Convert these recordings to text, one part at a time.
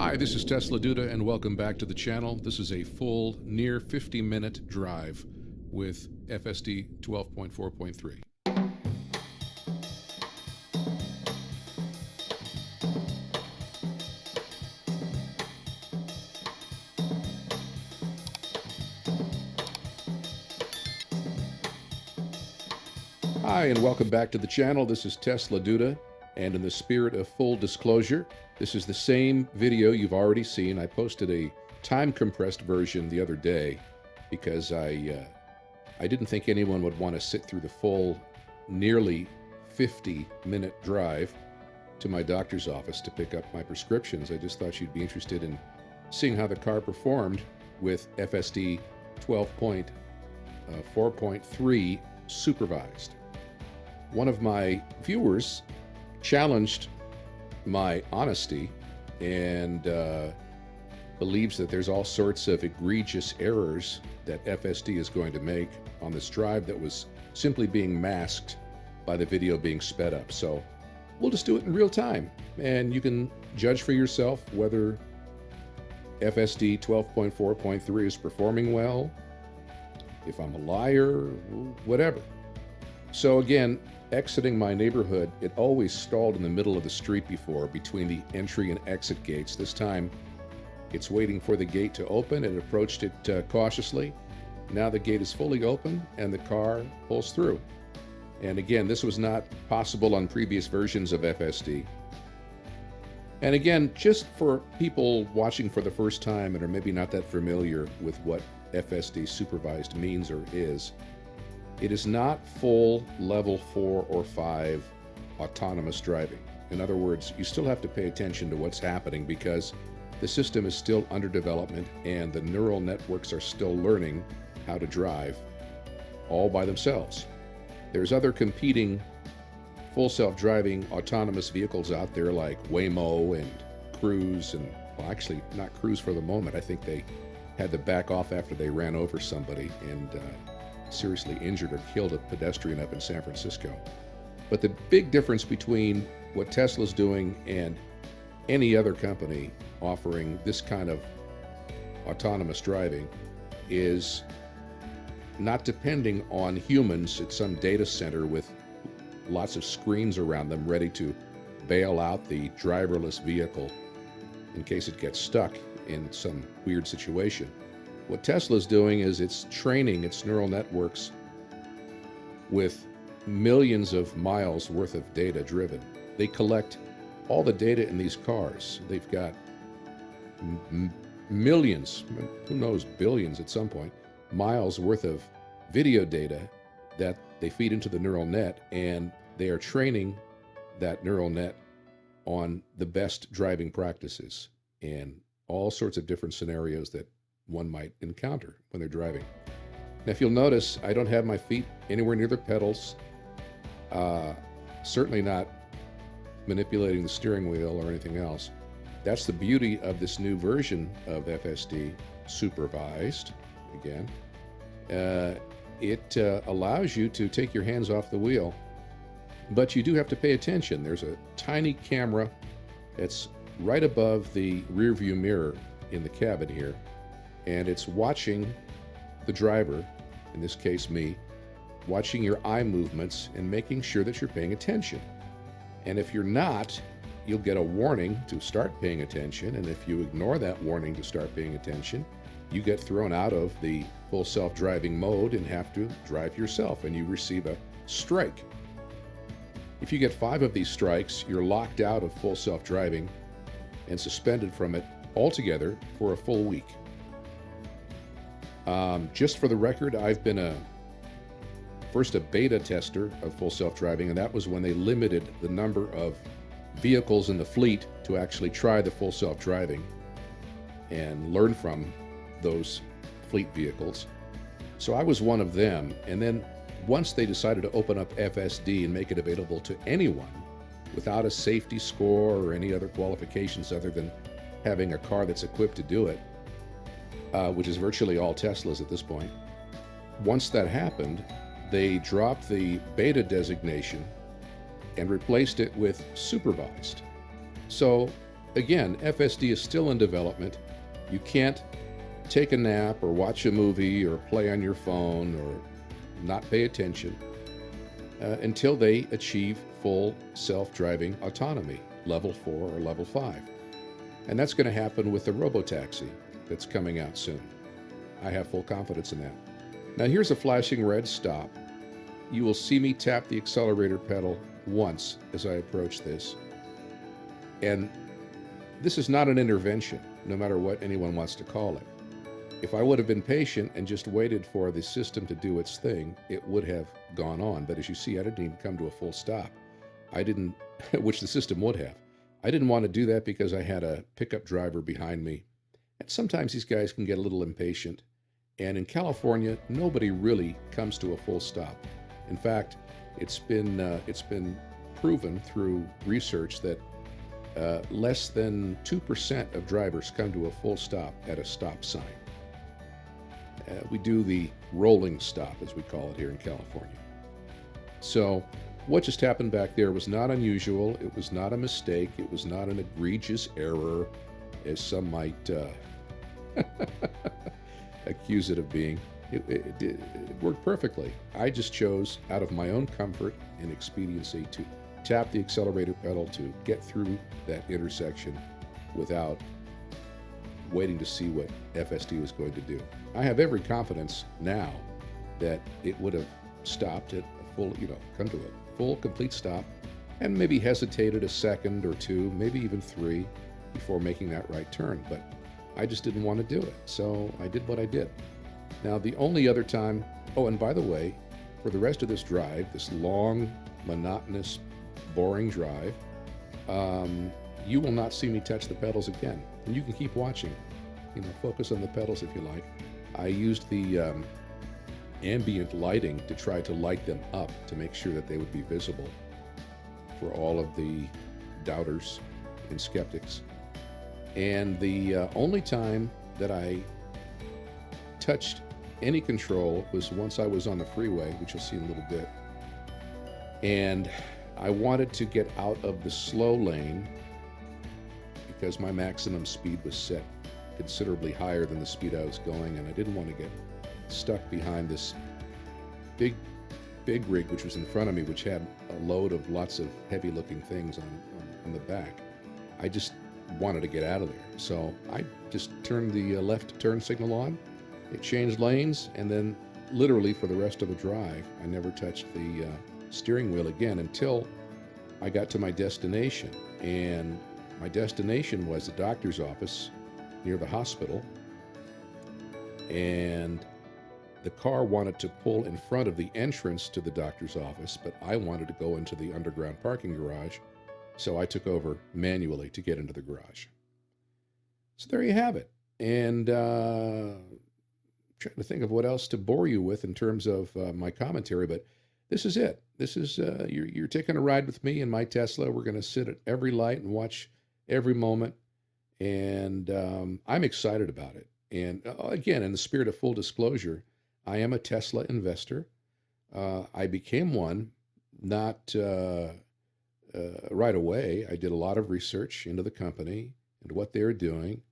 Hi, this is Tesla Duda, and welcome back to the channel. This is a full, near 50-minute drive with FSD 12.4.3. Hi, and welcome back to the channel. This is Tesla Duda, and in the spirit of full disclosure, this is the same video you've already seen. I posted a time-compressed version the other day because I didn't think anyone would want to sit through the full, nearly 50-minute drive to my doctor's office to pick up my prescriptions. I just thought you'd be interested in seeing how the car performed with FSD 12.4.3 supervised. One of my viewers challenged my honesty and believes that there's all sorts of egregious errors that FSD is going to make on this drive that was simply being masked by the video being sped up. So we'll just do it in real time, and you can judge for yourself whether FSD 12.4.3 is performing well, if I'm a liar, whatever. So again, exiting my neighborhood, it always stalled in the middle of the street before, between the entry and exit gates. This time, it's waiting for the gate to open. It approached it cautiously. Now the gate is fully open and the car pulls through. And again, this was not possible on previous versions of FSD. And again, just for people watching for the first time and are maybe not that familiar with what FSD supervised means or is, it is not full level 4 or 5 autonomous driving. In other words, you still have to pay attention to what's happening because the system is still under development and the neural networks are still learning how to drive all by themselves. There's other competing full self-driving autonomous vehicles out there like Waymo and Cruise, and well, actually not Cruise for the moment. I think they had to back off after they ran over somebody and seriously injured or killed a pedestrian up in San Francisco. But the big difference between what Tesla's doing and any other company offering this kind of autonomous driving is not depending on humans at some data center with lots of screens around them ready to bail out the driverless vehicle in case it gets stuck in some weird situation. What Tesla's doing is it's training its neural networks with millions of miles worth of data driven. They collect all the data in these cars. They've got millions, who knows, billions at some point, miles worth of video data that they feed into the neural net, and they are training that neural net on the best driving practices and all sorts of different scenarios that one might encounter when they're driving. Now, if you'll notice, I don't have my feet anywhere near the pedals, certainly not manipulating the steering wheel or anything else. That's the beauty of this new version of FSD supervised. Again, it allows you to take your hands off the wheel, but you do have to pay attention. There's a tiny camera that's right above the rear view mirror in the cabin here, and it's watching the driver, in this case me, watching your eye movements and making sure that you're paying attention. And if you're not, you'll get a warning to start paying attention, and if you ignore that warning to start paying attention, you get thrown out of the full self-driving mode and have to drive yourself, and you receive a strike. If you get 5 of these strikes, you're locked out of full self-driving and suspended from it altogether for a full week. Just for the record, I've been first a beta tester of full self-driving, and that was when they limited the number of vehicles in the fleet to actually try the full self-driving and learn from those fleet vehicles. So I was one of them, and then once they decided to open up FSD and make it available to anyone without a safety score or any other qualifications other than having a car that's equipped to do it, which is virtually all Teslas at this point. Once that happened, they dropped the beta designation and replaced it with supervised. So again, FSD is still in development. You can't take a nap or watch a movie or play on your phone or not pay attention until they achieve full self-driving autonomy, level 4 or level 5. And that's going to happen with the robotaxi that's coming out soon. I have full confidence in that. Now here's a flashing red stop. You will see me tap the accelerator pedal once as I approach this. And this is not an intervention, no matter what anyone wants to call it. If I would have been patient and just waited for the system to do its thing, it would have gone on. But as you see, I didn't even come to a full stop. I didn't, which the system would have. I didn't want to do that because I had a pickup driver behind me. And sometimes these guys can get a little impatient. And in California, nobody really comes to a full stop. In fact, it's been proven through research that less than 2% of drivers come to a full stop at a stop sign. We do the rolling stop, as we call it here in California. So what just happened back there was not unusual. It was not a mistake. It was not an egregious error, as some might accuse it of being. It worked perfectly. I just chose, out of my own comfort and expediency, to tap the accelerator pedal to get through that intersection without waiting to see what FSD was going to do. I have every confidence now that it would have stopped at a full, come to a full, complete stop, and maybe hesitated a second or two, maybe even 3, before making that right turn. But I just didn't want to do it, so I did what I did. Now, the only other time, oh, and by the way, for the rest of this drive, this long, monotonous, boring drive, you will not see me touch the pedals again. And you can keep watching, focus on the pedals if you like. I used the ambient lighting to try to light them up to make sure that they would be visible for all of the doubters and skeptics. And the only time that I touched any control was once I was on the freeway, which you'll see in a little bit. And I wanted to get out of the slow lane because my maximum speed was set considerably higher than the speed I was going, and I didn't want to get stuck behind this big rig which was in front of me, which had a load of lots of heavy looking things on the back. I just wanted to get out of there, so I just turned the left turn signal on. It changed lanes, and then literally for the rest of the drive I never touched the steering wheel again until I got to my destination. And my destination was the doctor's office near the hospital, and the car wanted to pull in front of the entrance to the doctor's office, but I wanted to go into the underground parking garage, so I took over manually to get into the garage. So there you have it. And trying to think of what else to bore you with in terms of my commentary, but this is it. This is you're taking a ride with me in my Tesla. We're going to sit at every light and watch every moment, and I'm excited about it. And again, in the spirit of full disclosure, I am a Tesla investor. I became one not right away. I did a lot of research into the company and what they're doing,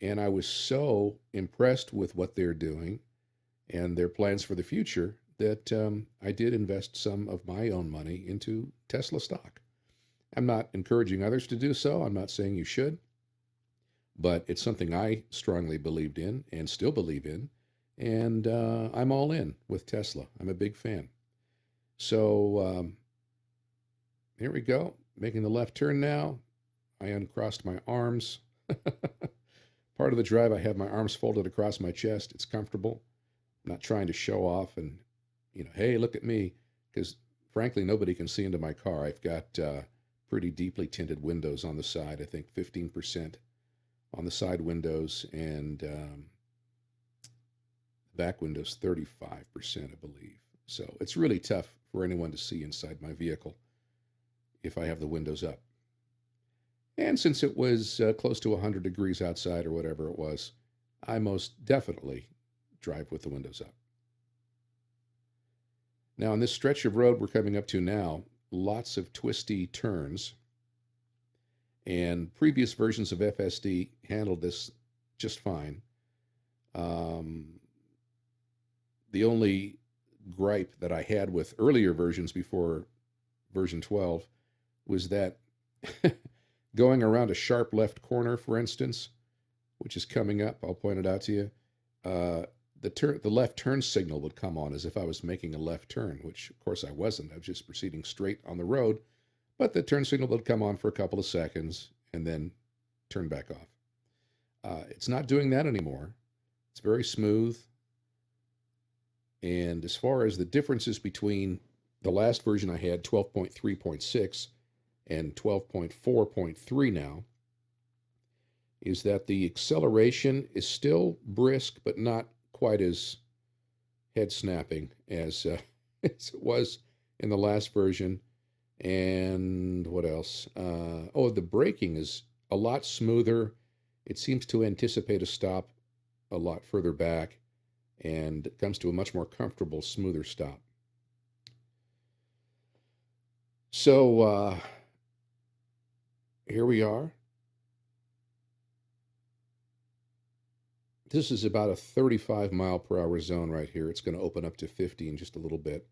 and I was so impressed with what they're doing and their plans for the future that I did invest some of my own money into Tesla stock. I'm not encouraging others to do so. I'm not saying you should, but it's something I strongly believed in and still believe in, and I'm all in with Tesla. I'm a big fan. So here we go, making the left turn now. I uncrossed my arms. Part of the drive, I have my arms folded across my chest. It's comfortable. I'm not trying to show off and, hey, look at me, because frankly, nobody can see into my car. I've got pretty deeply tinted windows on the side. I think 15% on the side windows, and back windows 35%, I believe. So it's really tough for anyone to see inside my vehicle if I have the windows up. And since it was close to 100 degrees outside or whatever it was, I most definitely drive with the windows up. Now, on this stretch of road we're coming up to now, lots of twisty turns. And previous versions of FSD handled this just fine. Um, the only gripe that I had with earlier versions before version 12 was that going around a sharp left corner, for instance, which is coming up, I'll point it out to you. Uh, the left turn signal would come on as if I was making a left turn, which of course I wasn't. I was just proceeding straight on the road, but the turn signal would come on for a couple of seconds and then turn back off. It's not doing that anymore. It's very smooth. And as far as the differences between the last version I had, 12.3.6, and 12.4.3 now, is that the acceleration is still brisk, but not quite as head snapping as, as it was in the last version. And what else? Oh, the braking is a lot smoother. It seems to anticipate a stop a lot further back, and it comes to a much more comfortable, smoother stop. So here we are. This is about a 35 mile per hour zone right here. It's going to open up to 50 in just a little bit.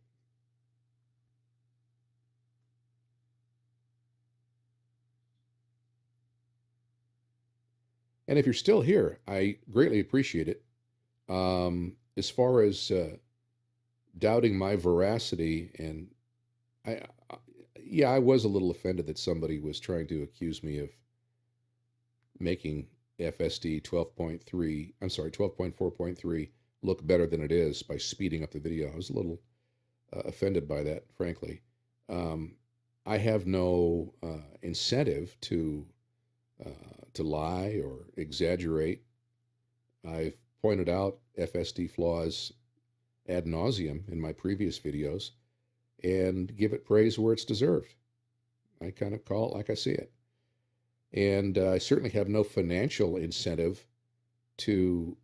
And if you're still here, I greatly appreciate it. As far as doubting my veracity, and I, yeah, I was a little offended that somebody was trying to accuse me of making FSD 12.3, I'm sorry, 12.4.3 look better than it is by speeding up the video. I was a little offended by that, frankly. I have no incentive to lie or exaggerate. I've pointed out FSD flaws ad nauseum in my previous videos and give it praise where it's deserved. I kind of call it like I see it. And I certainly have no financial incentive to,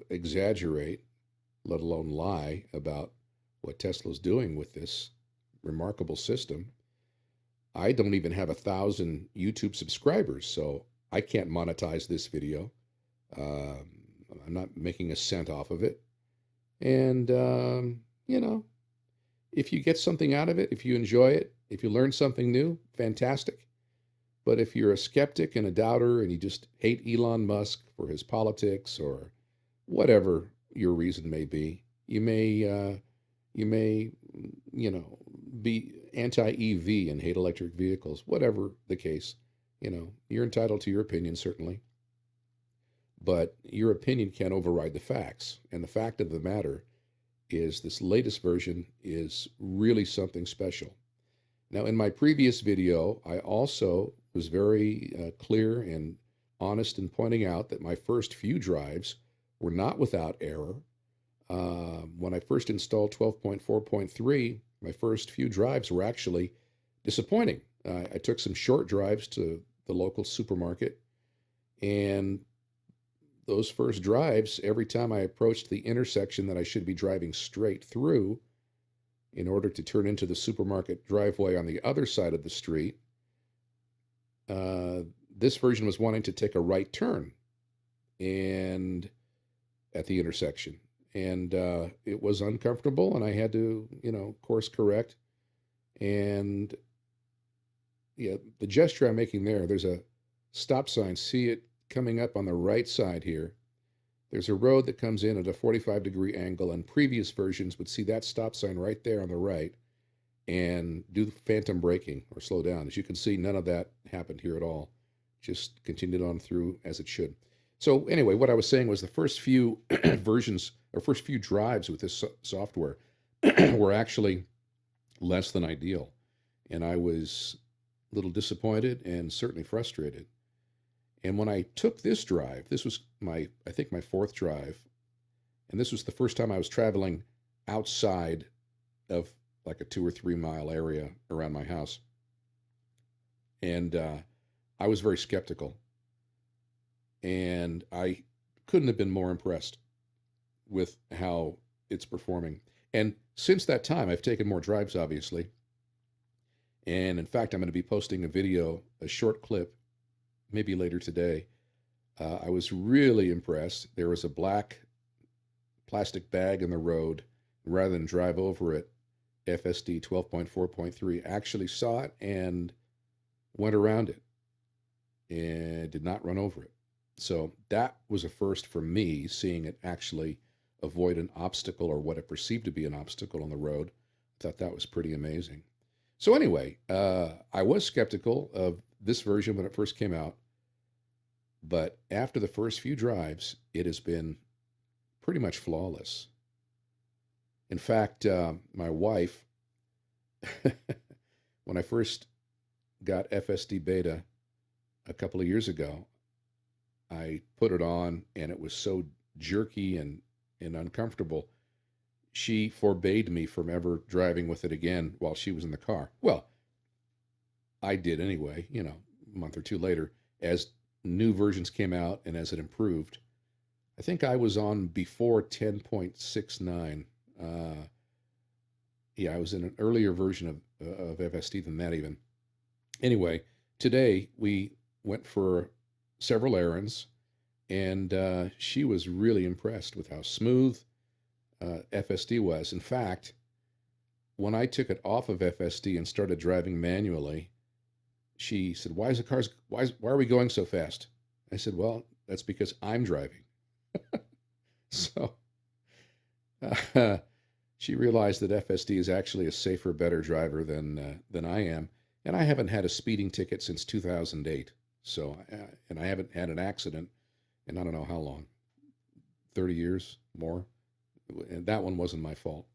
exaggerate, let alone lie about what Tesla's doing with this remarkable system. I don't even have 1,000 YouTube subscribers, so I can't monetize this video. I'm not making a cent off of it. And, if you get something out of it, if you enjoy it, if you learn something new, fantastic. But if you're a skeptic and a doubter and you just hate Elon Musk for his politics or whatever your reason may be, you may, be anti-EV and hate electric vehicles, whatever the case. You're entitled to your opinion, certainly. But your opinion can't override the facts. And the fact of the matter is this latest version is really something special. Now, in my previous video, I also was very clear and honest in pointing out that my first few drives were not without error. When I first installed 12.4.3, my first few drives were actually disappointing. I took some short drives to the local supermarket, and those first drives, every time I approached the intersection that I should be driving straight through in order to turn into the supermarket driveway on the other side of the street, this version was wanting to take a right turn and at the intersection. And it was uncomfortable, and I had to, course correct. And yeah, the gesture I'm making there's a stop sign. See it coming up on the right side here. There's a road that comes in at a 45-degree angle, and previous versions would see that stop sign right there on the right and do phantom braking or slow down. As you can see, none of that happened here at all. Just continued on through as it should. So anyway, what I was saying was the first few versions or first few drives with this software were actually less than ideal. And I was a little disappointed and certainly frustrated. And when I took this drive, this was I think my fourth drive, and this was the first time I was traveling outside of like a 2 or 3 mile area around my house. And I was very skeptical. And I couldn't have been more impressed with how it's performing. And since that time, I've taken more drives, obviously. And in fact, I'm going to be posting a video, a short clip, maybe later today. I was really impressed. There was a black plastic bag in the road. Rather than drive over it, FSD 12.4.3 actually saw it and went around it and did not run over it. So that was a first for me, seeing it actually avoid an obstacle or what it perceived to be an obstacle on the road. I thought that was pretty amazing. So anyway, I was skeptical of this version when it first came out, but after the first few drives, it has been pretty much flawless. In fact, my wife, when I first got FSD beta a couple of years ago, I put it on and it was so jerky and uncomfortable. She forbade me from ever driving with it again while she was in the car. Well, I did anyway, a month or two later, as new versions came out and as it improved. I think I was on before 10.69. Yeah, I was in an earlier version of FSD than that even. Anyway, today we went for several errands, and she was really impressed with how smooth FSD was. In fact, when I took it off of FSD and started driving manually, she said, why are we going so fast? I said, well, that's because I'm driving. So she realized that FSD is actually a safer, better driver than I am, and I haven't had a speeding ticket since 2008. So, and I haven't had an accident in I don't know how long, 30 years more, and that one wasn't my fault.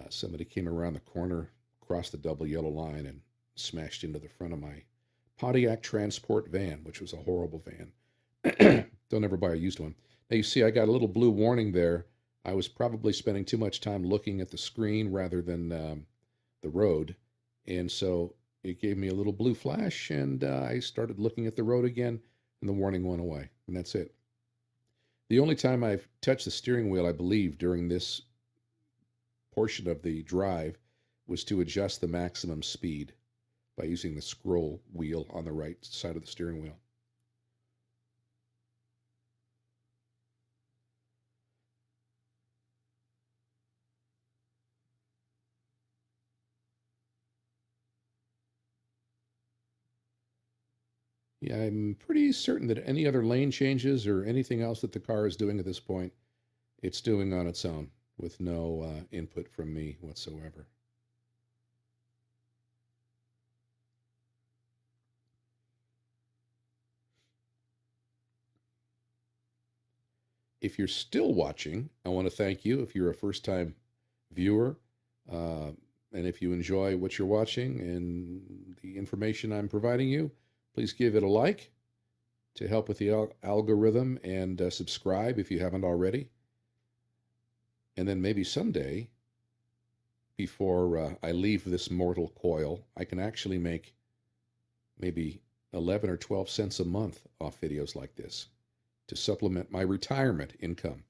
Somebody came around the corner, crossed the double yellow line, and smashed into the front of my Pontiac Transport van, which was a horrible van. Don't ever buy a used one. Now you see, I got a little blue warning there. I was probably spending too much time looking at the screen rather than the road, and so it gave me a little blue flash, and I started looking at the road again, and the warning went away, and that's it. The only time I've touched the steering wheel, I believe, during this portion of the drive was to adjust the maximum speed by using the scroll wheel on the right side of the steering wheel. Yeah, I'm pretty certain that any other lane changes or anything else that the car is doing at this point, it's doing on its own with no input from me whatsoever. If you're still watching, I want to thank you if you're a first time viewer. And if you enjoy what you're watching and the information I'm providing you, please give it a like to help with the algorithm, and subscribe if you haven't already. And then maybe someday, before I leave this mortal coil, I can actually make maybe 11 or 12 cents a month off videos like this to supplement my retirement income.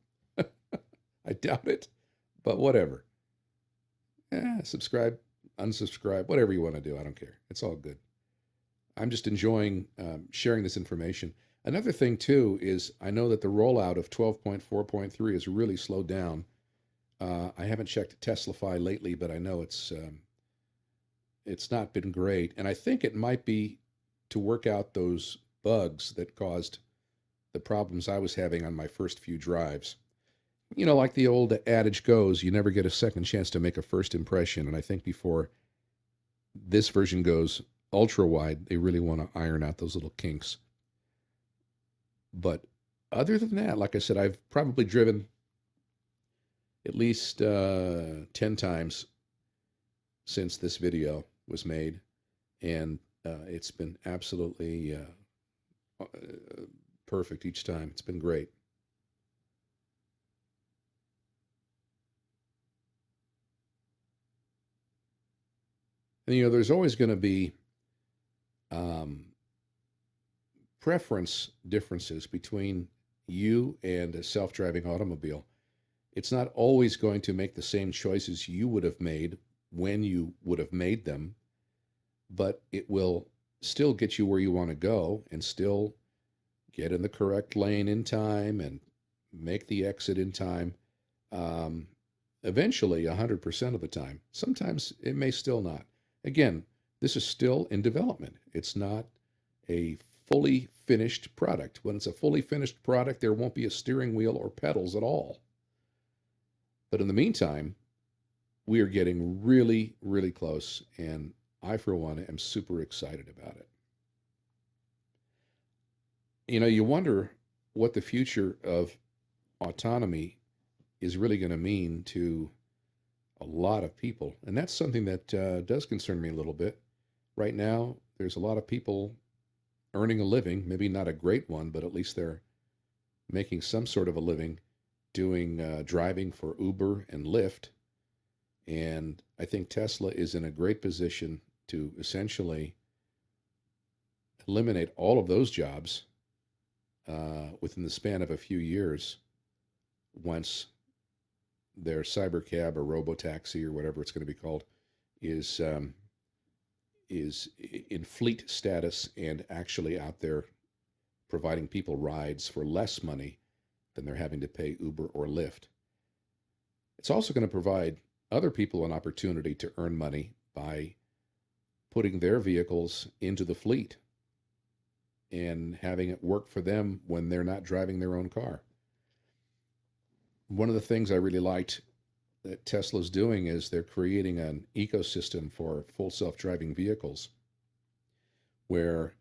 I doubt it, but whatever. Subscribe, unsubscribe, whatever you want to do. I don't care. It's all good. I'm just enjoying sharing this information. Another thing, too, is I know that the rollout of 12.4.3 is really slowed down. I haven't checked Teslafy lately, but I know it's not been great. And I think it might be to work out those bugs that caused the problems I was having on my first few drives. Like the old adage goes, you never get a second chance to make a first impression. And I think before this version goes ultra wide, they really want to iron out those little kinks. But other than that, like I said, I've probably driven at least 10 times since this video was made. And it's been absolutely perfect each time. It's been great. And there's always going to be preference differences between you and a self-driving automobile. It's not always going to make the same choices you would have made when you would have made them. but it will still get you where you want to go and still get in the correct lane in time and make the exit in time. Um, Eventually, 100% of the time. Sometimes it may still not. Again, this is still in development. It's not a fully finished product. When it's a fully finished product, there won't be a steering wheel or pedals at all. But in the meantime, we are getting really, really close, and I, for one, am super excited about it. You wonder what the future of autonomy is really going to mean to a lot of people. And that's something that does concern me a little bit. Right now, there's a lot of people earning a living, maybe not a great one, but at least they're making some sort of a living doing driving for Uber and Lyft. And I think Tesla is in a great position to essentially eliminate all of those jobs within the span of a few years once their cybercab or robotaxi or whatever it's going to be called is is in fleet status and actually out there providing people rides for less money than they're having to pay Uber or Lyft. It's also going to provide other people an opportunity to earn money by putting their vehicles into the fleet and having it work for them when they're not driving their own car. One of the things I really liked that Tesla's doing is they're creating an ecosystem for full self-driving vehicles where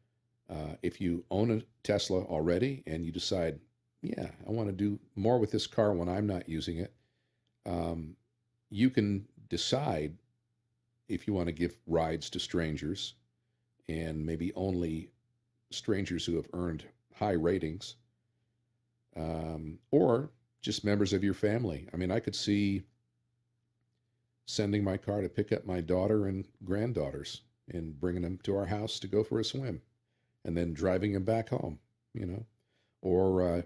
if you own a Tesla already and you decide, yeah, I want to do more with this car when I'm not using it, you can decide if you want to give rides to strangers and maybe only strangers who have earned high ratings, or just members of your family. I mean, I could see sending my car to pick up my daughter and granddaughters and bringing them to our house to go for a swim and then driving them back home, or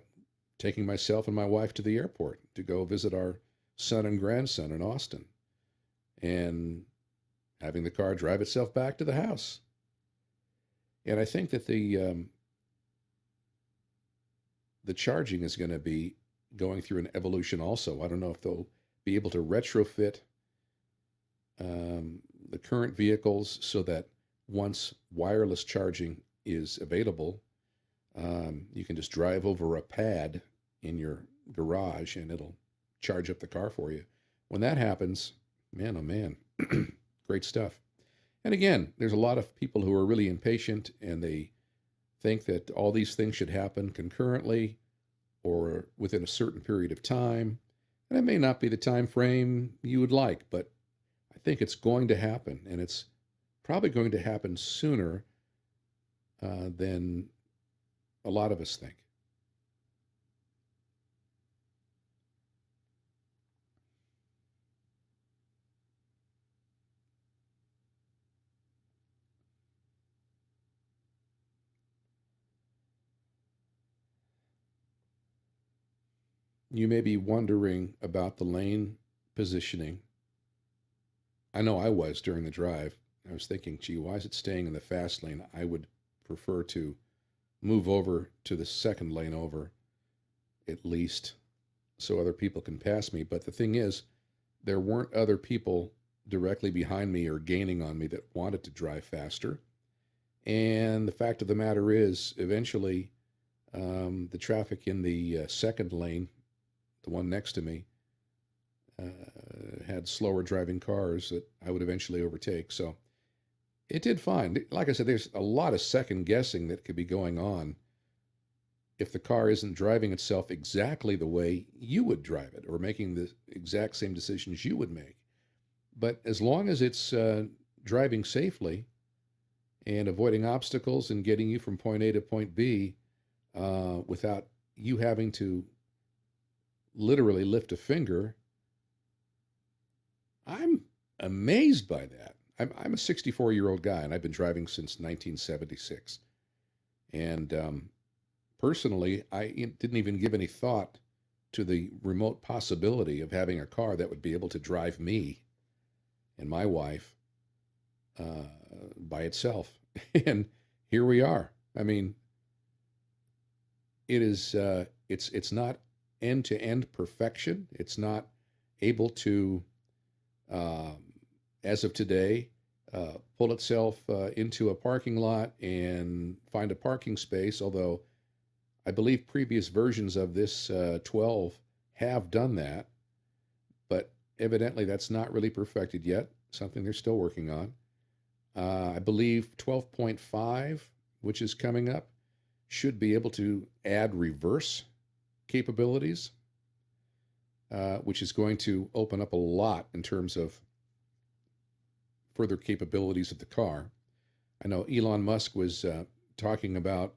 taking myself and my wife to the airport to go visit our son and grandson in Austin and having the car drive itself back to the house. And I think that the charging is going to be going through an evolution also. I don't know if they'll be able to retrofit the current vehicles so that once wireless charging is available, you can just drive over a pad in your garage and it'll charge up the car for you. When that happens, man, oh man, great stuff. And again, there's a lot of people who are really impatient and they think that all these things should happen concurrently or within a certain period of time. And it may not be the time frame you would like, but I think it's going to happen, and it's probably going to happen sooner than a lot of us think. You may be wondering about the lane positioning. I know I was during the drive. I was thinking, gee, why is it staying in the fast lane? I would prefer to move over to the second lane over, at least, so other people can pass me. But the thing is, there weren't other people directly behind me or gaining on me that wanted to drive faster. And the fact of the matter is, eventually, the traffic in the second lane, the one next to me, had slower driving cars that I would eventually overtake. So it did fine. Like I said, there's a lot of second guessing that could be going on if the car isn't driving itself exactly the way you would drive it or making the exact same decisions you would make. But as long as it's driving safely and avoiding obstacles and getting you from point A to point B without you having to literally lift a finger, I'm amazed by that. I'm a 64-year-old guy, and I've been driving since 1976. And personally, I didn't even give any thought to the remote possibility of having a car that would be able to drive me and my wife uh, by itself. And here we are. I mean, it's not end to end perfection. It's not able to, um, as of today, pull itself into a parking lot and find a parking space. Although I believe previous versions of this 12 have done that, but evidently that's not really perfected yet. Something they're still working on. I believe 12.5, which is coming up, should be able to add reverse capabilities, which is going to open up a lot in terms of further capabilities of the car. I know Elon Musk was talking about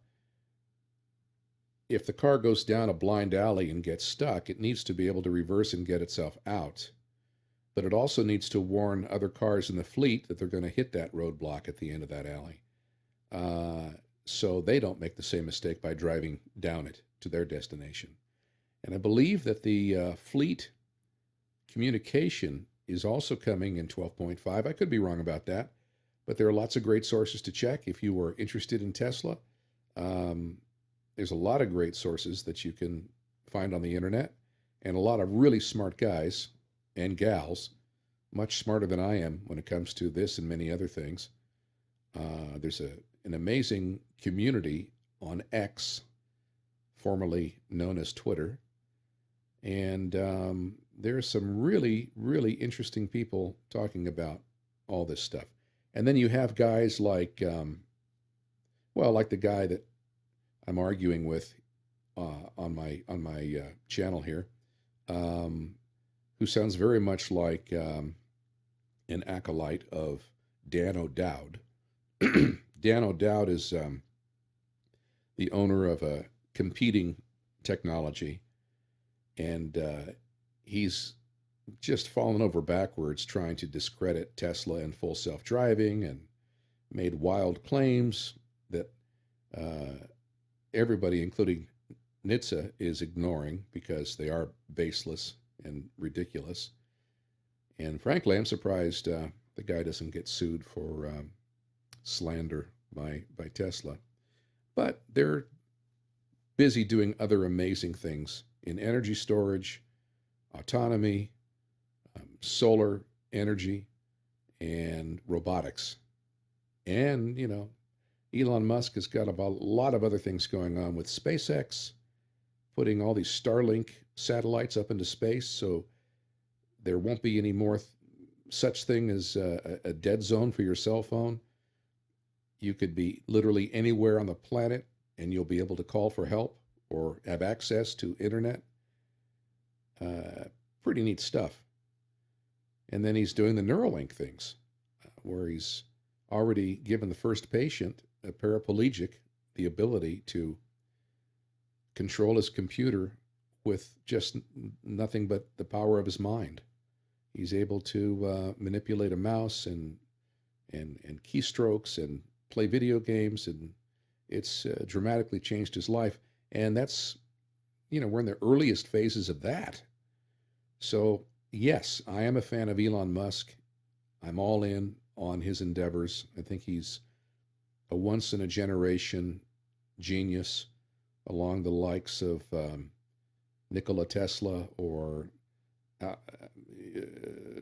if the car goes down a blind alley and gets stuck, it needs to be able to reverse and get itself out. But it also needs to warn other cars in the fleet that they're going to hit that roadblock at the end of that alley, uh, so they don't make the same mistake by driving down it to their destination. And I believe that the fleet communication is also coming in 12.5. I could be wrong about that, but there are lots of great sources to check if you are interested in Tesla. Um, there's a lot of great sources that you can find on the internet, and a lot of really smart guys and gals, much smarter than I am when it comes to this and many other things. There's an amazing community on X, formerly known as Twitter, and there's some really, really interesting people talking about all this stuff. And then you have guys like, well, like the guy that I'm arguing with on my channel here, um, who sounds very much like an acolyte of Dan O'Dowd. Dan O'Dowd is the owner of a competing technology, and he's just fallen over backwards trying to discredit Tesla and full self driving, and made wild claims that uh, everybody, including NHTSA, is ignoring because they are baseless and ridiculous. And frankly, I'm surprised the guy doesn't get sued for slander by Tesla. But they're busy doing other amazing things in energy storage, autonomy, solar energy, and robotics. And, Elon Musk has got a lot of other things going on with SpaceX, putting all these Starlink satellites up into space, so there won't be any more such thing as a dead zone for your cell phone. You could be literally anywhere on the planet and you'll be able to call for help or have access to internet. Uh, Pretty neat stuff. And then he's doing the Neuralink things, where he's already given the first patient, a paraplegic, the ability to control his computer with just nothing but the power of his mind. He's able to manipulate a mouse and keystrokes and play video games, and it's dramatically changed his life. And that's, we're in the earliest phases of that. So yes, I am a fan of Elon Musk. I'm all in on his endeavors. I think he's a once in a generation genius, along the likes of Nikola Tesla or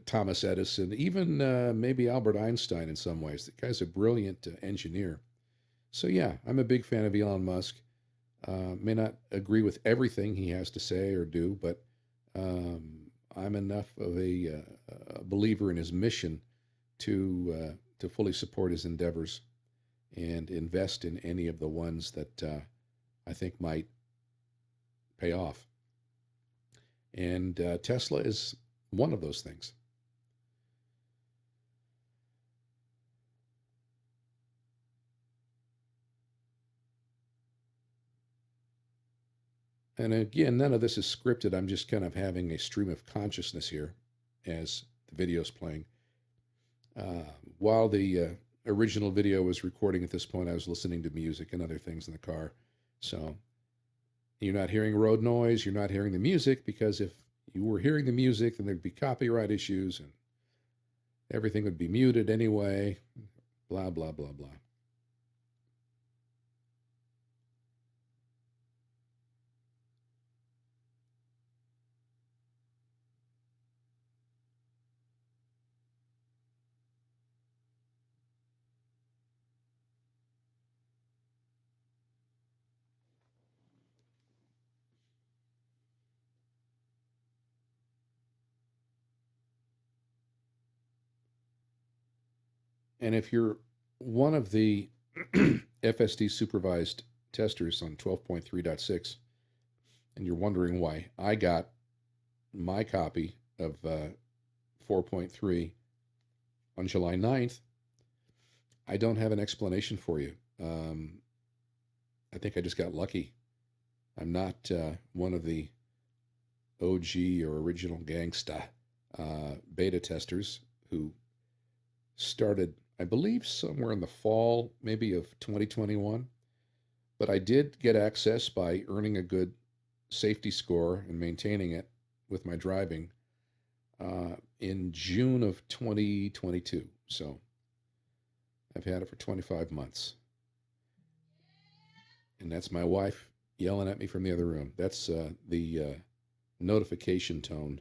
Thomas Edison, even maybe Albert Einstein in some ways. The guy's a brilliant engineer. So yeah, I'm a big fan of Elon Musk. May not agree with everything he has to say or do, but I'm enough of a believer in his mission to fully support his endeavors and invest in any of the ones that I think might pay off. And Tesla is one of those things. And again, none of this is scripted. I'm just kind of having a stream of consciousness here as the video's playing. While the original video was recording at this point, I was listening to music and other things in the car. So you're not hearing road noise, you're not hearing the music, because if you were hearing the music, then there'd be copyright issues, and Everything would be muted anyway. Blah, blah, blah, blah. And if you're one of the FSD supervised testers on 12.3.6, and you're wondering why I got my copy of 4.3 on July 9th, I don't have an explanation for you. I think I just got lucky. I'm not one of the OG or original gangsta beta testers who started, I believe, somewhere in the fall, maybe of 2021. But I did get access by earning a good safety score and maintaining it with my driving in June of 2022. So I've had it for 25 months. And that's my wife yelling at me from the other room. That's the notification tone.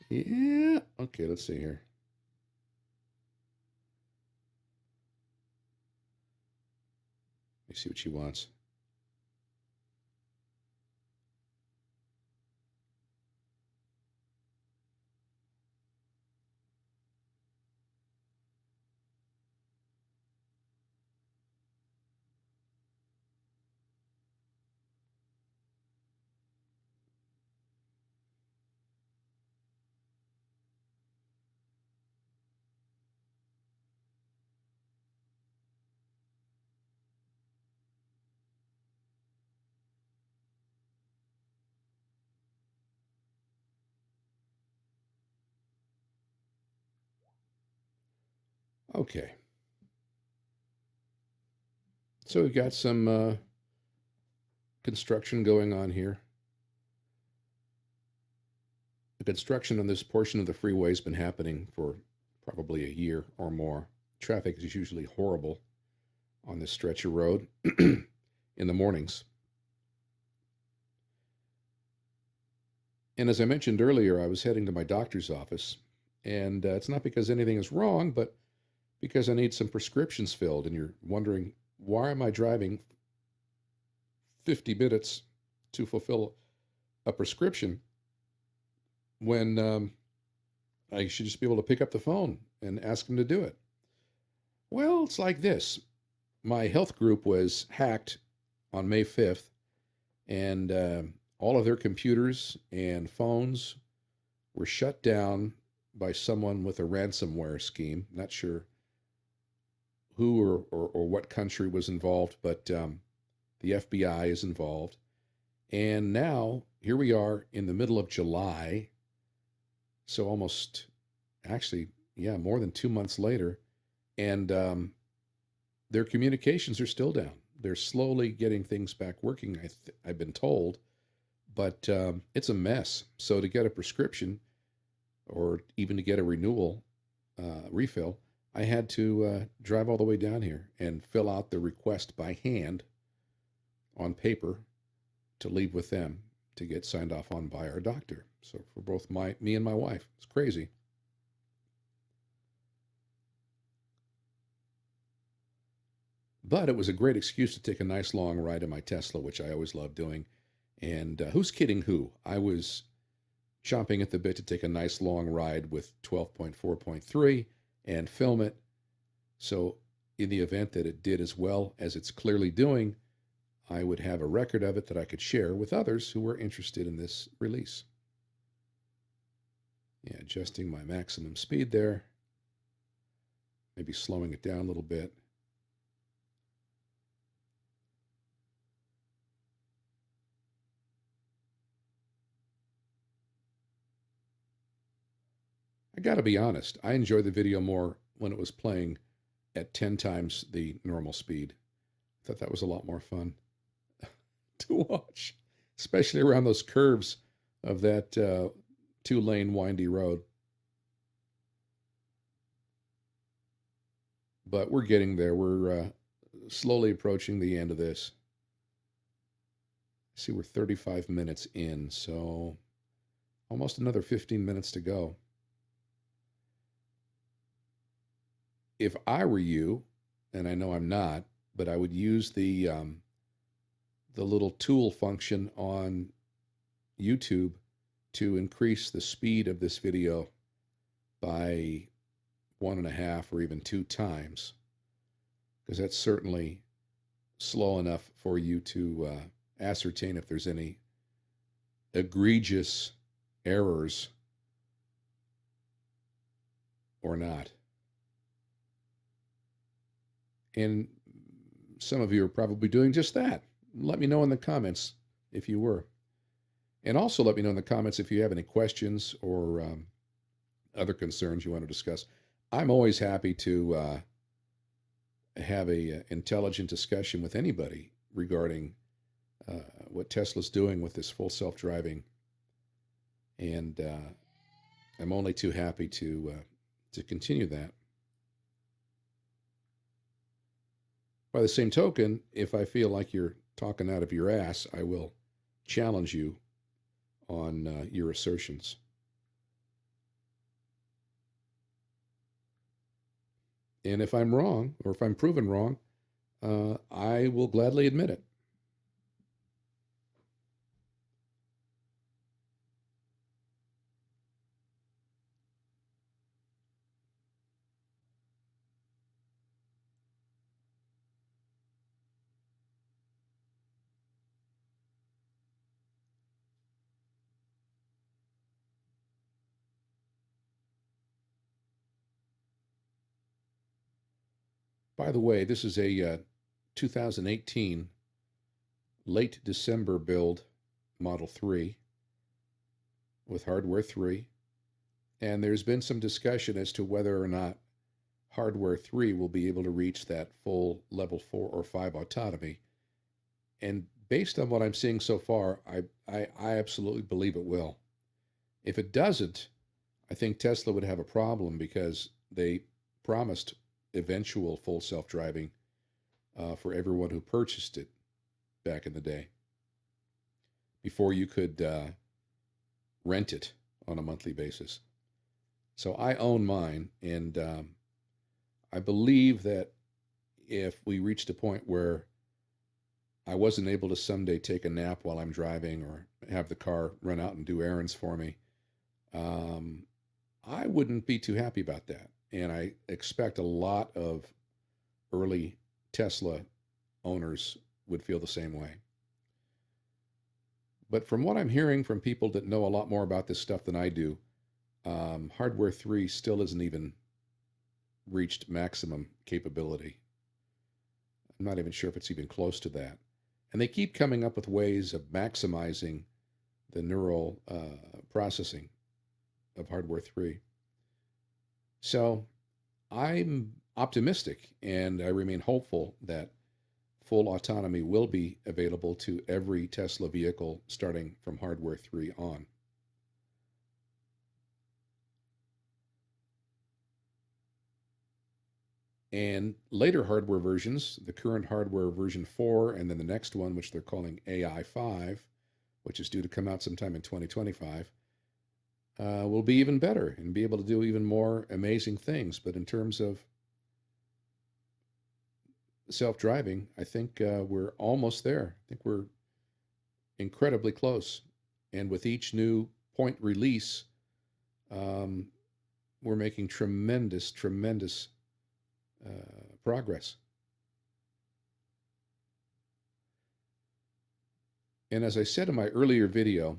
Yeah. Okay, let's see here. Let me see what she wants. Okay. So we've got some construction going on here. The construction on this portion of the freeway has been happening for probably a year or more. Traffic is usually horrible on this stretch of road in the mornings. And as I mentioned earlier, I was heading to my doctor's office, and it's not because anything is wrong, but because I need some prescriptions filled. And you're wondering, why am I driving 50 minutes to fulfill a prescription when I should just be able to pick up the phone and ask them to do it? Well, it's like this. My health group was hacked on May 5th, and all of their computers and phones were shut down by someone with a ransomware scheme. Not sure who or what country was involved, but the FBI is involved. And now, here we are in the middle of July. So almost, actually, yeah, more than 2 months later. And their communications are still down. They're slowly getting things back working, I've been told, but it's a mess. So to get a prescription or even to get a renewal refill, I had to drive all the way down here and fill out the request by hand on paper to leave with them to get signed off on by our doctor. So for both me and my wife, it's crazy. But it was a great excuse to take a nice long ride in my Tesla, which I always love doing. And who's kidding who? I was chomping at the bit to take a nice long ride with 12.4.3 and film it. So, in the event that it did as well as it's clearly doing, I would have a record of it that I could share with others who were interested in this release. Yeah, adjusting my maximum speed there, maybe slowing it down a little bit. I got to be honest, I enjoyed the video more when it was playing at 10 times the normal speed. I thought that was a lot more fun to watch, especially around those curves of that 2-lane windy road. but we're getting there. We're slowly approaching the end of this. See, we're 35 minutes in, so almost another 15 minutes to go. If I were you, and I know I'm not, but I would use the little tool function on YouTube to increase the speed of this video by 1.5 or even 2 times, because that's certainly slow enough for you to ascertain if there's any egregious errors or not. And some of you are probably doing just that. Let me know in the comments if you were. And also let me know in the comments if you have any questions or other concerns you want to discuss. I'm always happy to have a intelligent discussion with anybody regarding what Tesla's doing with this full self-driving, and I'm only too happy to continue that. By the same token, if I feel like you're talking out of your ass, I will challenge you on your assertions. And if I'm wrong, or if I'm proven wrong, I will gladly admit it. By the way, this is a 2018 late December build Model 3 with hardware 3. And there's been some discussion as to whether or not hardware 3 will be able to reach that full level 4 or 5 autonomy. And based on what I'm seeing so far, I absolutely believe it will. If it doesn't, I think Tesla would have a problem, because they promised eventual full self-driving for everyone who purchased it back in the day, before you could rent it on a monthly basis. So I own mine, and I believe that if we reached a point where I wasn't able to someday take a nap while I'm driving, or have the car run out and do errands for me, I wouldn't be too happy about that. And I expect a lot of early Tesla owners would feel the same way. But from what I'm hearing from people that know a lot more about this stuff than I do, hardware 3 still isn't even reached maximum capability. I'm not even sure if it's even close to that. And they keep coming up with ways of maximizing the neural processing of hardware 3. So I'm optimistic, and I remain hopeful that full autonomy will be available to every Tesla vehicle starting from hardware 3 on. And later hardware versions, the current hardware version 4, and then the next one, which they're calling AI 5, which is due to come out sometime in 2025, will be even better and be able to do even more amazing things. But in terms of self-driving, I think we're almost there. I think we're incredibly close. And with each new point release, we're making tremendous progress. And as I said in my earlier video,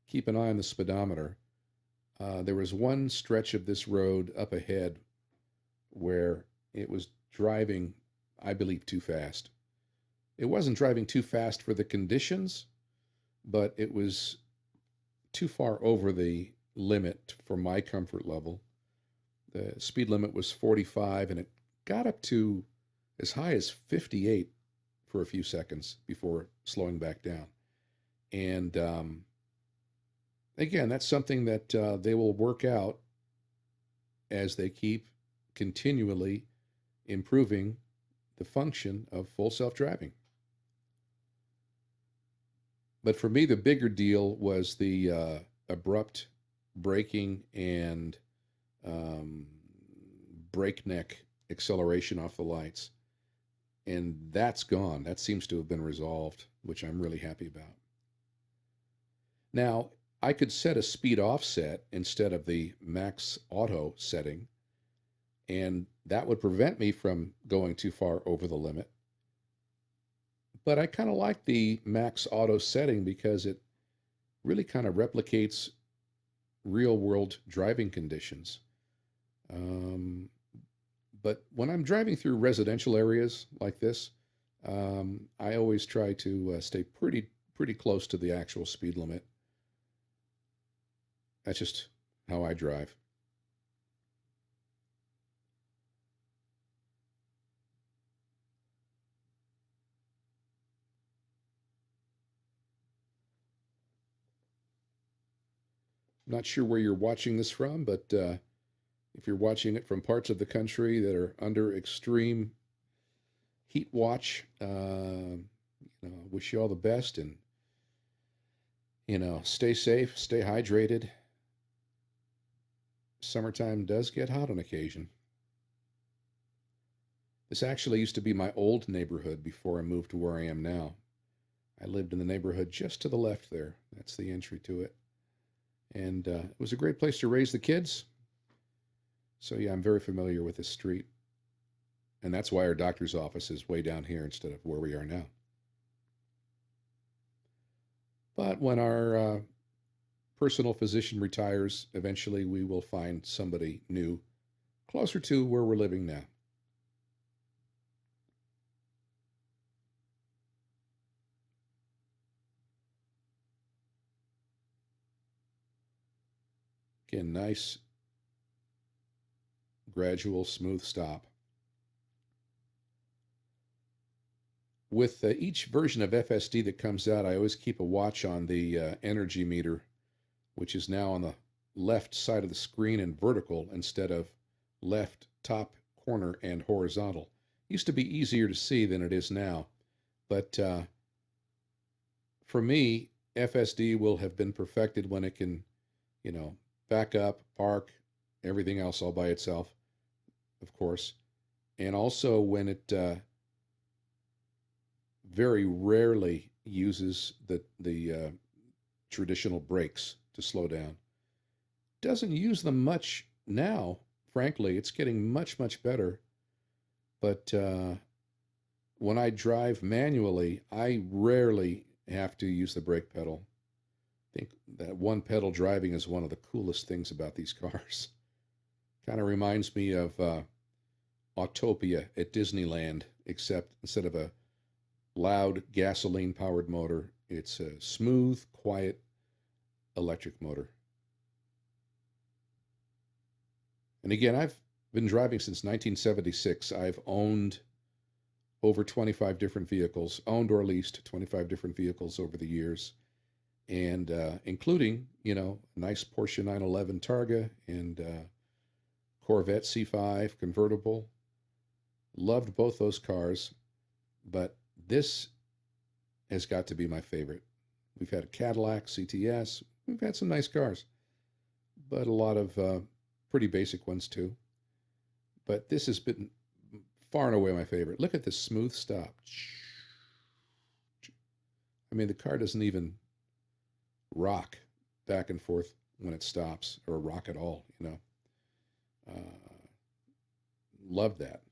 keep an eye on the speedometer. There was one stretch of this road up ahead where it was driving, I believe, too fast. It wasn't driving too fast for the conditions, but it was too far over the limit for my comfort level. The speed limit was 45, and it got up to as high as 58 for a few seconds before slowing back down. And again, that's something that they will work out as they keep continually improving the function of full self-driving. But for me, the bigger deal was the abrupt braking and um, breakneck acceleration off the lights. And that's gone. That seems to have been resolved, which I'm really happy about. Now, I could set a speed offset instead of the max auto setting, and that would prevent me from going too far over the limit. But I kind of like the max auto setting because it really kind of replicates real world driving conditions. Um, but when I'm driving through residential areas like this, I always try to stay pretty close to the actual speed limit. That's just how I drive. I'm not sure where you're watching this from, but if you're watching it from parts of the country that are under extreme heat watch, wish you all the best, and stay safe, stay hydrated. Summertime does get hot on occasion. This actually used to be my old neighborhood before I moved to where I am now. I lived in the neighborhood just to the left there. That's the entry to it. And it was a great place to raise the kids. So, yeah, I'm very familiar with this street. And that's why our doctor's office is way down here instead of where we are now. But when our personal physician retires, eventually we will find somebody new closer to where we're living now. Again, nice, gradual, smooth stop. With each version of FSD that comes out, I always keep a watch on the energy meter, which is now on the left side of the screen and vertical instead of left top corner and horizontal. Used to be easier to see than it is now. But for me, FSD will have been perfected when it can, back up, park, everything else all by itself, of course. And also when it very rarely uses the traditional brakes to slow down. Doesn't use them much now, frankly. It's getting much better. But when I drive manually, I rarely have to use the brake pedal. I think that one pedal driving is one of the coolest things about these cars. Kind of reminds me of Autopia at Disneyland, except instead of a loud gasoline powered motor, it's a smooth, quiet electric motor. And again, I've been driving since 1976. I've owned over 25 different vehicles, owned or leased 25 different vehicles over the years, and including, a nice Porsche 911 Targa and Corvette C5 convertible. Loved both those cars, but this has got to be my favorite. We've had a Cadillac CTS. We've had some nice cars, but a lot of pretty basic ones too. But this has been far and away my favorite. Look at this smooth stop. I mean, the car doesn't even rock back and forth when it stops, or rock at all. Love that.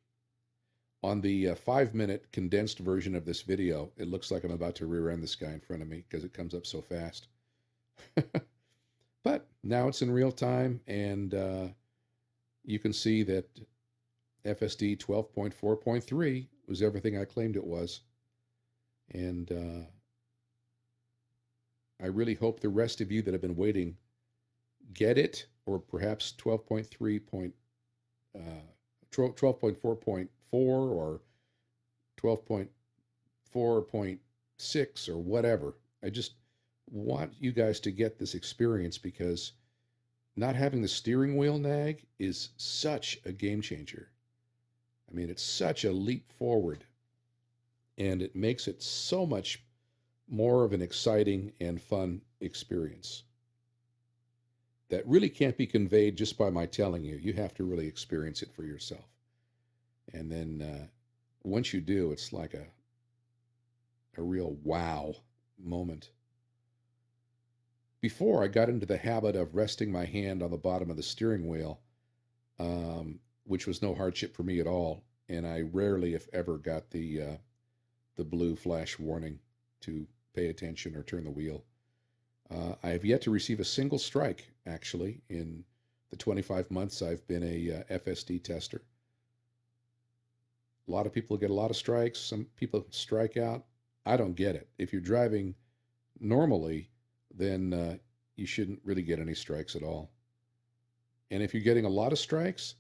On the 5-minute condensed version of this video, it looks like I'm about to rear end this guy in front of me because it comes up so fast. But now it's in real time, and you can see that FSD 12.4.3 was everything I claimed it was. And I really hope the rest of you that have been waiting get it, or perhaps 12.4.4 or 12.4.6 or whatever. I just want you guys to get this experience because Not having the steering wheel nag is such a game changer. I mean, it's such a leap forward, and it makes it so much more of an exciting and fun experience that really can't be conveyed just by my telling you. You have to really experience it for yourself. And then once you do, it's like a real wow moment. Before, I got into the habit of resting my hand on the bottom of the steering wheel, which was no hardship for me at all. And I rarely, if ever, got the blue flash warning to pay attention or turn the wheel. I have yet to receive a single strike, actually, in the 25 months I've been a FSD tester. A lot of people get a lot of strikes. Some people strike out. I don't get it. If you're driving normally, then you shouldn't really get any strikes at all. And if you're getting a lot of strikes,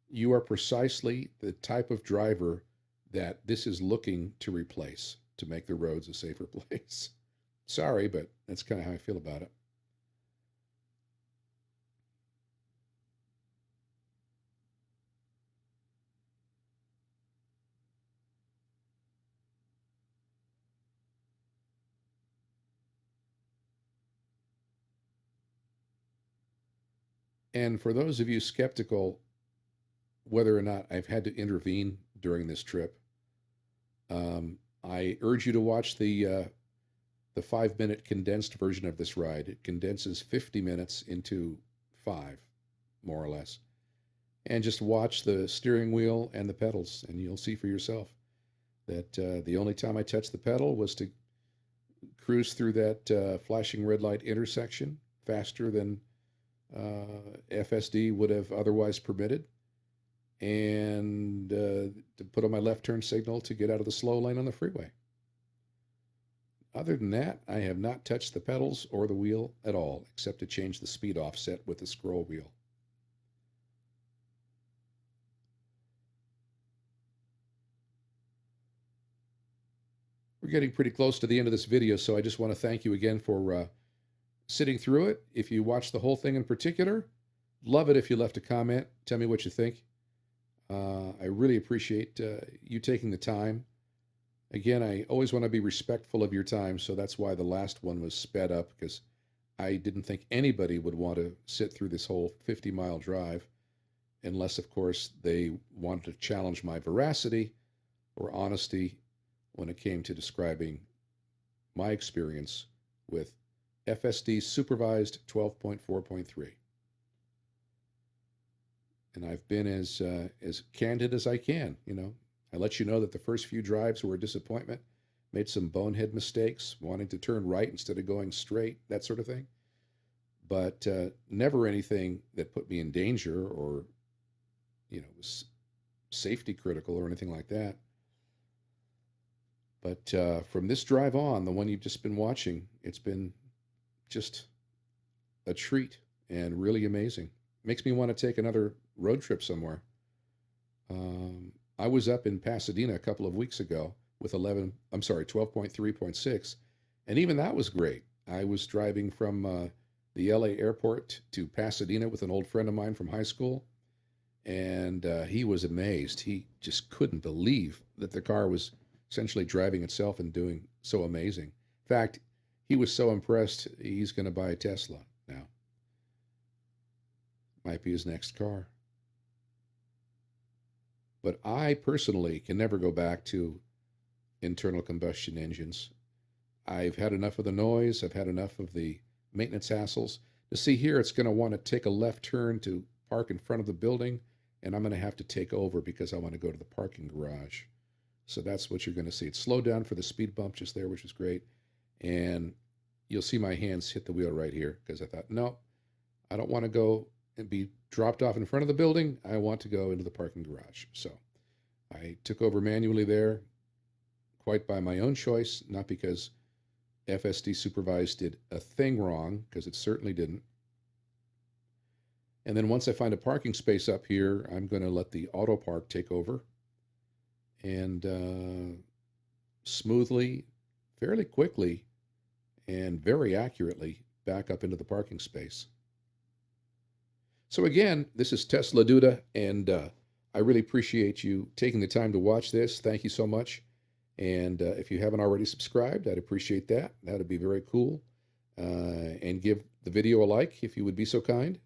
you are precisely the type of driver that this is looking to replace to make the roads a safer place. Sorry, but that's kind of how I feel about it. And for those of you skeptical whether or not I've had to intervene during this trip, I urge you to watch the 5 minute condensed version of this ride. It condenses 50 minutes into 5, more or less. And just watch the steering wheel and the pedals, and you'll see for yourself that the only time I touched the pedal was to cruise through that flashing red light intersection faster than FSD would have otherwise permitted, and to put on my left turn signal to get out of the slow lane on the freeway. Other than that, I have not touched the pedals or the wheel at all, except to change the speed offset with the scroll wheel. We're getting pretty close to the end of this video, so I just want to thank you again for sitting through it. If you watched the whole thing in particular, love it if you left a comment. Tell me what you think. I really appreciate you taking the time. Again, I always want to be respectful of your time, so that's why the last one was sped up, because I didn't think anybody would want to sit through this whole 50-mile drive, unless, of course, they wanted to challenge my veracity or honesty when it came to describing my experience with FSD supervised 12.4.3. And I've been as candid as I can, you know. I let you know that the first few drives were a disappointment, made some bonehead mistakes, wanting to turn right instead of going straight, that sort of thing. But never anything that put me in danger or, you know, was safety critical or anything like that. But from this drive on, the one you've just been watching, it's been just a treat and really amazing. Makes me want to take another road trip somewhere. I was up in Pasadena a couple of weeks ago with 12.3.6, and even that was great. I was driving from the LA airport to Pasadena with an old friend of mine from high school, and he was amazed. He just couldn't believe that the car was essentially driving itself and doing so amazing. In fact, he was so impressed, he's going to buy a Tesla now. Might be his next car. But I personally can never go back to internal combustion engines. I've had enough of the noise. I've had enough of the maintenance hassles. To see here, it's going to want to take a left turn to park in front of the building, and I'm going to have to take over because I want to go to the parking garage. So that's what you're going to see. It slowed down for the speed bump just there, which is great. And you'll see my hands hit the wheel right here because I thought, no, I don't want to go and be dropped off in front of the building. I want to go into the parking garage. So I took over manually there, quite by my own choice, not because FSD Supervised did a thing wrong, because it certainly didn't. And then once I find a parking space up here, I'm going to let the auto park take over and smoothly, fairly quickly, and very accurately back up into the parking space. So again, this is Tesla Duda, and I really appreciate you taking the time to watch this. Thank you so much. And if you haven't already subscribed, I'd appreciate that. That'd be very cool. And give the video a like if you would be so kind.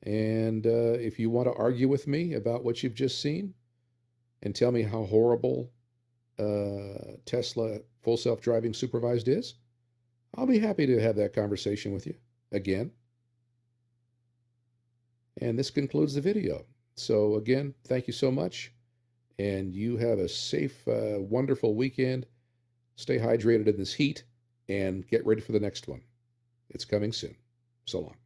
And if you want to argue with me about what you've just seen and tell me how horrible Tesla full self-driving supervised is, I'll be happy to have that conversation with you again. And this concludes the video. So again, thank you so much. And you have a safe, wonderful weekend. Stay hydrated in this heat and get ready for the next one. It's coming soon. So long.